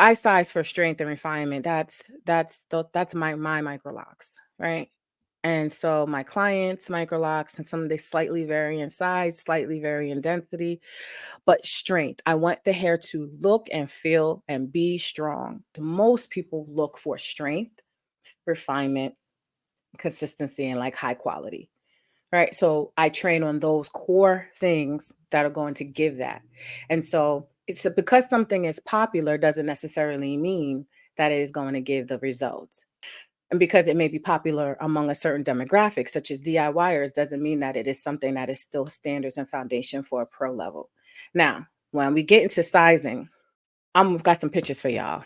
I size for strength and refinement. That's my Microlocs, right? And so my clients' Microlocs, and some of they slightly vary in size, slightly vary in density, but strength. I want the hair to look and feel and be strong. Most people look for strength, refinement, consistency, and like high quality. Right. So I train on those core things that are going to give that. And so because something is popular doesn't necessarily mean that it is going to give the results. And because it may be popular among a certain demographic, such as DIYers, doesn't mean that it is something that is still standards and foundation for a pro level. Now, when we get into sizing, I've got some pictures for y'all.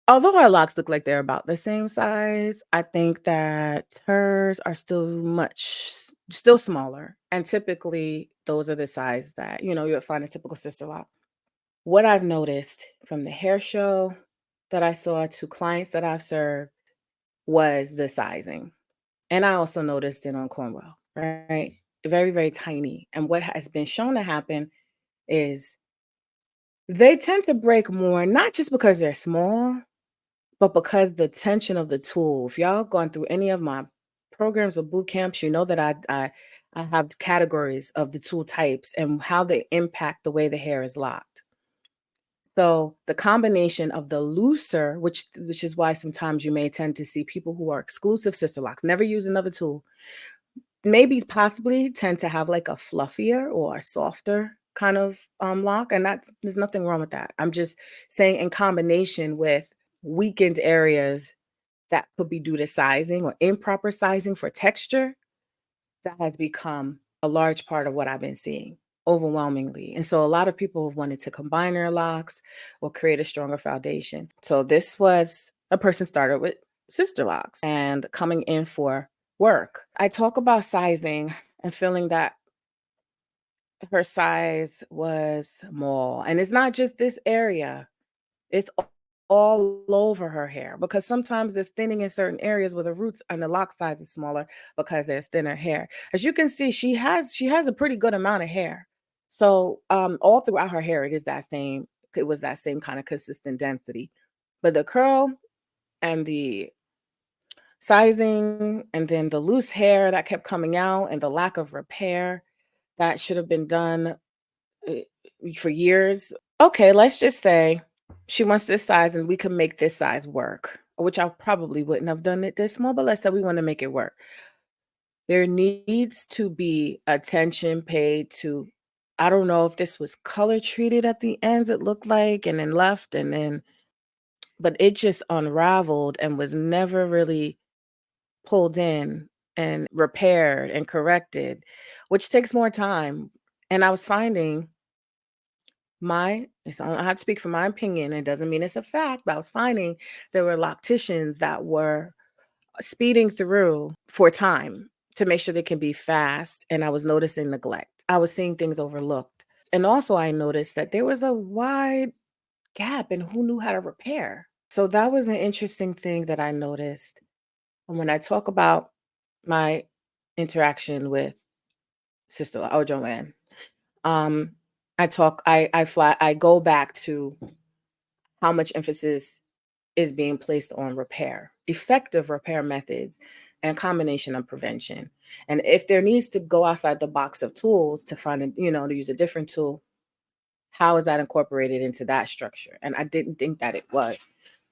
Although our locks look like they're about the same size, I think that hers are still smaller. And typically those are the size that, you would find a typical sister lock. What I've noticed from the hair show that I saw to clients that I've served was the sizing. And I also noticed it on Cornwell, right? Very, very tiny. And what has been shown to happen is they tend to break more, not just because they're small, but because the tension of the tool. If y'all gone through any of my programs or boot camps, you know that I have categories of the tool types and how they impact the way the hair is locked. So the combination of the looser, which is why sometimes you may tend to see people who are exclusive sister locks, never use another tool, maybe possibly tend to have like a fluffier or a softer kind of lock. And there's nothing wrong with that. I'm just saying in combination with weakened areas that could be due to sizing or improper sizing for texture, that has become a large part of what I've been seeing overwhelmingly. And so a lot of people have wanted to combine their locks or create a stronger foundation. So this was a person started with Sisterlocks and coming in for work. I talk about sizing and feeling that her size was small. And it's not just this area. It's all over her hair because sometimes there's thinning in certain areas where the roots and the lock size is smaller because there's thinner hair. As you can see, she has a pretty good amount of hair. So all throughout her hair, it was that same kind of consistent density. But the curl and the sizing and then the loose hair that kept coming out and the lack of repair that should have been done uh, for years. Okay, let's just say she wants this size and we can make this size work, which I probably wouldn't have done it this small, but let's say we want to make it work. There needs to be attention paid to, I don't know if this was color treated at the ends, it looked like, and then left, but it just unraveled and was never really pulled in and repaired and corrected, which takes more time. And I was finding I have to speak from my opinion. It doesn't mean it's a fact, but I was finding there were locticians that were speeding through for time to make sure they can be fast. And I was noticing neglect. I was seeing things overlooked. And also I noticed that there was a wide gap in who knew how to repair. So that was an interesting thing that I noticed. And when I talk about my interaction with Joanne, um, I go back to how much emphasis is being placed on repair, effective repair methods, and combination of prevention. And if there needs to go outside the box of tools to to use a different tool, how is that incorporated into that structure? And I didn't think that it was.